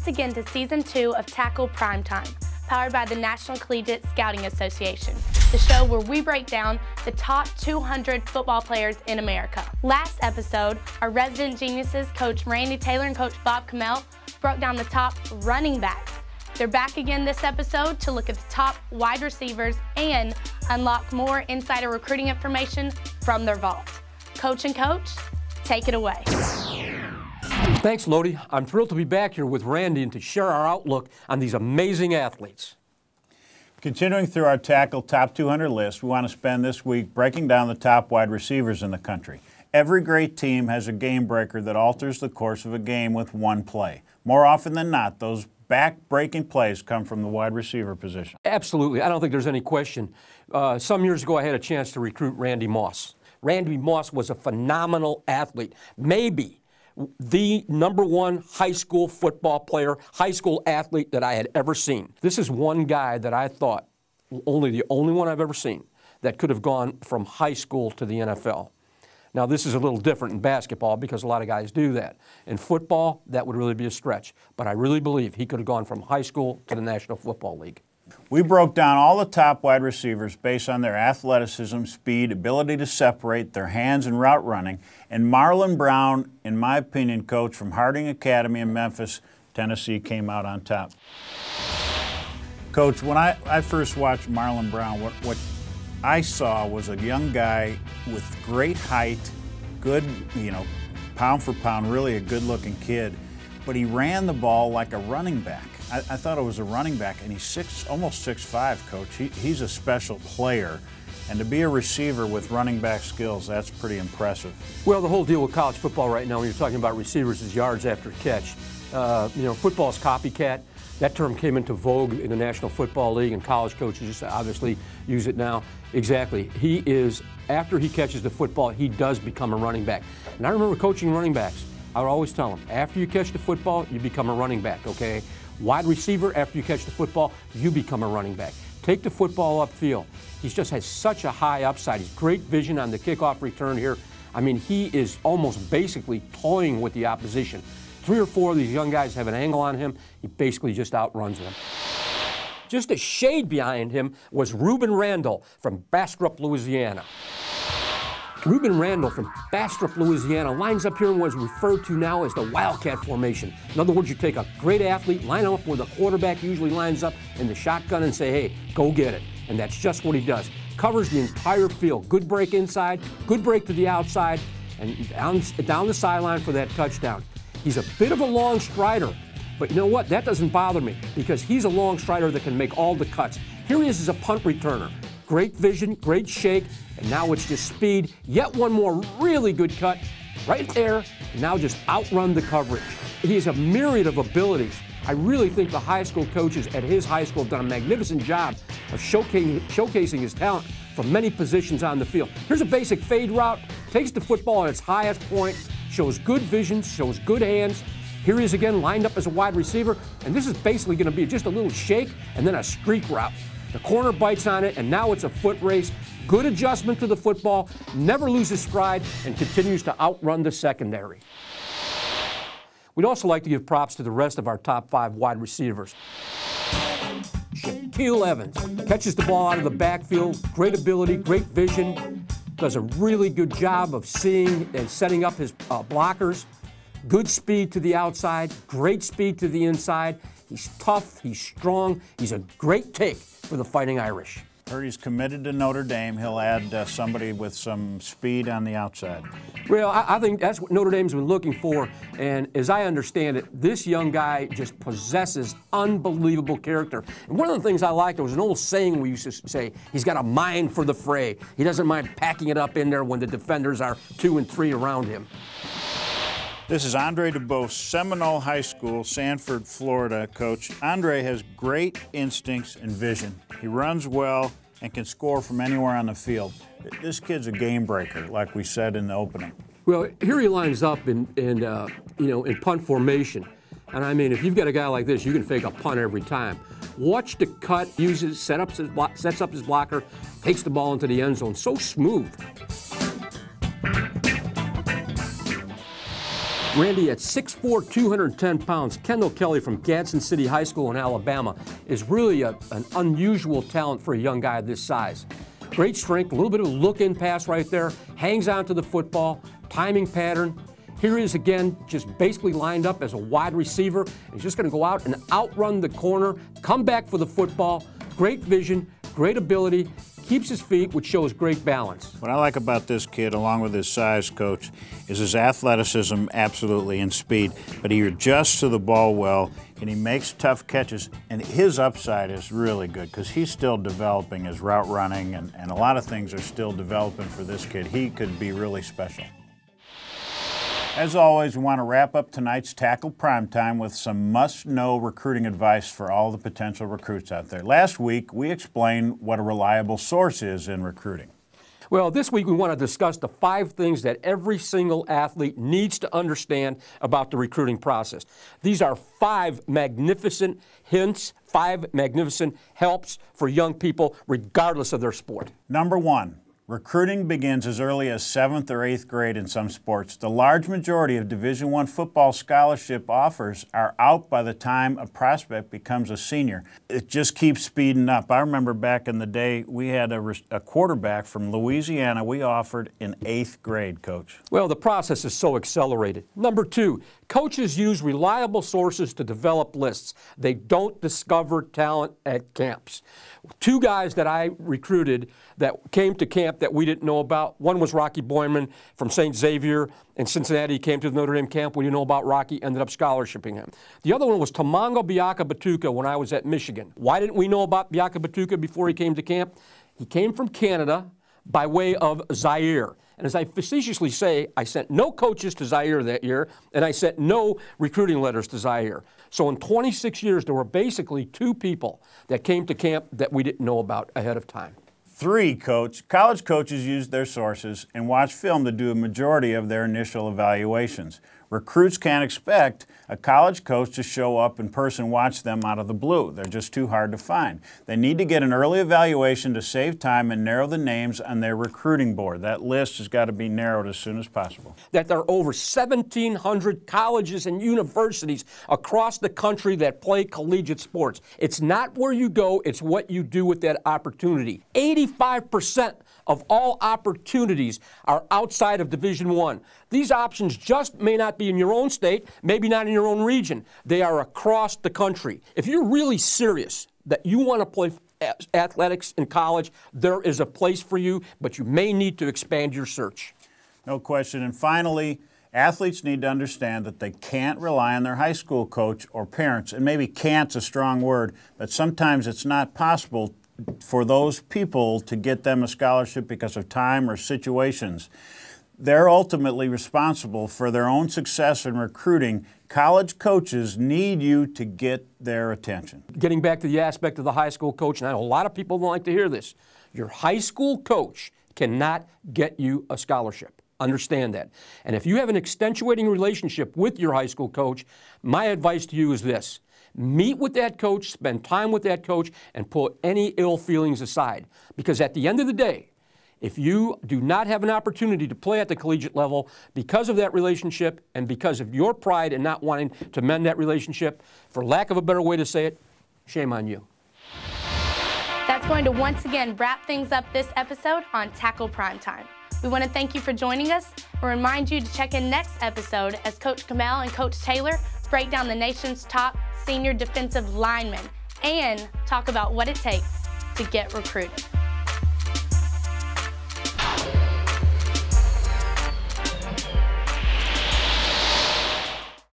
Thanks again to Season 2 of Takkle Primetime, powered by the National Collegiate Scouting Association, the show where we break down the top 200 football players in America. Last episode, our resident geniuses, Coach Randy Taylor and Coach Bob Chmiel, broke down the top running backs. They're back again this episode to look at the top wide receivers and unlock more insider recruiting information from their vault. Coach and Coach, take it away. Thanks, Lodi. I'm thrilled to be back here with Randy and to share our outlook on these amazing athletes. Continuing through our Tackle Top 200 list, we want to spend this week breaking down the top wide receivers in the country. Every great team has a game breaker that alters the course of a game with one play. More often than not, those back-breaking plays come from the wide receiver position. Absolutely. I don't think there's any question. Some years ago, I had a chance to recruit Randy Moss. Randy Moss was a phenomenal athlete, maybe the #1 high school football player, high school athlete that I had ever seen. This is one guy that I thought, the only one I've ever seen, that could have gone from high school to the NFL. Now, this is a little different in basketball because a lot of guys do that. In football, that would really be a stretch. But I really believe he could have gone from high school to the National Football League. We broke down all the top wide receivers based on their athleticism, speed, ability to separate, their hands and route running. And Marlon Brown, in my opinion, coach from Harding Academy in Memphis, Tennessee, came out on top. Coach, when I first watched Marlon Brown, what I saw was a young guy with great height, good, pound for pound, really a good-looking kid. But he ran the ball like a running back. I thought it was a running back, and he's almost 6'5", Coach. He's a special player. And to be a receiver with running back skills, that's pretty impressive. Well, the whole deal with college football right now when you're talking about receivers is yards after catch. Football's copycat. That term came into vogue in the National Football League, and college coaches obviously use it now. Exactly. He is, after he catches the football, he does become a running back. And I remember coaching running backs. I would always tell them, after you catch the football, you become a running back, okay? Wide receiver, after you catch the football, you become a running back. Take the football upfield. He just has such a high upside. He's great vision on the kickoff return here. I mean, he is almost basically toying with the opposition. 3 or 4 of these young guys have an angle on him. He basically just outruns them. Just a shade behind him was Reuben Randall from Bastrop, Louisiana. Reuben Randall from Bastrop, Louisiana lines up here in what is referred to now as the Wildcat formation. In other words, you take a great athlete, line him up where the quarterback usually lines up in the shotgun and say, hey, go get it. And that's just what he does. Covers the entire field. Good break inside, good break to the outside, and down the sideline for that touchdown. He's a bit of a long strider, but you know what? That doesn't bother me because he's a long strider that can make all the cuts. Here he is as a punt returner. Great vision, great shake, and now it's just speed. Yet one more really good cut right there, and now just outrun the coverage. He has a myriad of abilities. I really think the high school coaches at his high school have done a magnificent job of showcasing his talent from many positions on the field. Here's a basic fade route, takes the football at its highest point, shows good vision, shows good hands. Here he is again, lined up as a wide receiver, and this is basically going to be just a little shake and then a streak route. The corner bites on it, and now it's a foot race. Good adjustment to the football, never loses stride, and continues to outrun the secondary. We'd also like to give props to the rest of our top 5 wide receivers. Chmiel Evans catches the ball out of the backfield, great ability, great vision, does a really good job of seeing and setting up his blockers. Good speed to the outside, great speed to the inside. He's tough, he's strong, he's a great take for the Fighting Irish. Heard he's committed to Notre Dame. He'll add somebody with some speed on the outside. Well, I think that's what Notre Dame's been looking for, and as I understand it, this young guy just possesses unbelievable character. And one of the things I liked, there was an old saying we used to say, he's got a mind for the fray. He doesn't mind packing it up in there when the defenders are 2 and 3 around him. This is Andre DeBose, Seminole High School, Sanford, Florida, coach. Andre has great instincts and vision. He runs well and can score from anywhere on the field. This kid's a game breaker, like we said in the opening. Well, here he lines up in punt formation. And I mean, if you've got a guy like this, you can fake a punt every time. Watch the cut, sets up his blocker, takes the ball into the end zone. So smooth. Randy, at 6'4", 210 pounds, Kendall Kelly from Gadsden City High School in Alabama is really an unusual talent for a young guy this size. Great strength, a little bit of a look-in pass right there, hangs on to the football, timing pattern. Here he is again, just basically lined up as a wide receiver. He's just going to go out and outrun the corner, come back for the football. Great vision, great ability, keeps his feet, which shows great balance. What I like about this kid, along with his size, Coach, is his athleticism, absolutely, and speed. But he adjusts to the ball well, and he makes tough catches. And his upside is really good because he's still developing his route running, and a lot of things are still developing for this kid. He could be really special. As always, we want to wrap up tonight's Tackle Primetime with some must-know recruiting advice for all the potential recruits out there. Last week, we explained what a reliable source is in recruiting. Well, this week we want to discuss the 5 things that every single athlete needs to understand about the recruiting process. These are 5 magnificent hints, 5 magnificent helps for young people, regardless of their sport. Number 1. Recruiting begins as early as 7th or 8th grade in some sports. The large majority of Division I football scholarship offers are out by the time a prospect becomes a senior. It just keeps speeding up. I remember back in the day, we had a quarterback from Louisiana we offered in 8th grade, Coach. Well, the process is so accelerated. Number 2, coaches use reliable sources to develop lists. They don't discover talent at camps. 2 guys that I recruited that came to camp that we didn't know about. One was Rocky Boyman from St. Xavier in Cincinnati. He came to the Notre Dame camp. We didn't know about Rocky, ended up scholarshiping him. The other one was Tamango Biaka-Batuka when I was at Michigan. Why didn't we know about Biaka-Batuka before he came to camp? He came from Canada by way of Zaire. And as I facetiously say, I sent no coaches to Zaire that year, and I sent no recruiting letters to Zaire. So in 26 years, there were basically 2 people that came to camp that we didn't know about ahead of time. 3, Coach. College coaches use their sources and watch film to do a majority of their initial evaluations. Recruits can't expect a college coach to show up in person and watch them out of the blue. They're just too hard to find. They need to get an early evaluation to save time and narrow the names on their recruiting board. That list has got to be narrowed as soon as possible. That there are over 1,700 colleges and universities across the country that play collegiate sports. It's not where you go, it's what you do with that opportunity. 85% of all opportunities are outside of Division I. These options just may not be in your own state, maybe not in your own region. They are across the country. If you're really serious that you want to play athletics in college, there is a place for you, but you may need to expand your search. No question. And finally, athletes need to understand that they can't rely on their high school coach or parents. And maybe can't's a strong word, but sometimes it's not possible for those people to get them a scholarship because of time or situations. They're ultimately responsible for their own success in recruiting. College coaches need you to get their attention. Getting back to the aspect of the high school coach, and I know a lot of people don't like to hear this, your high school coach cannot get you a scholarship. Understand that. And if you have an extenuating relationship with your high school coach, my advice to you is this. Meet with that coach, spend time with that coach, and put any ill feelings aside. Because at the end of the day, if you do not have an opportunity to play at the collegiate level because of that relationship and because of your pride in not wanting to mend that relationship, for lack of a better way to say it, shame on you. That's going to once again wrap things up this episode on Tackle Primetime. We want to thank you for joining us and remind you to check in next episode as Coach Chmiel and Coach Taylor break down the nation's top senior defensive linemen and talk about what it takes to get recruited.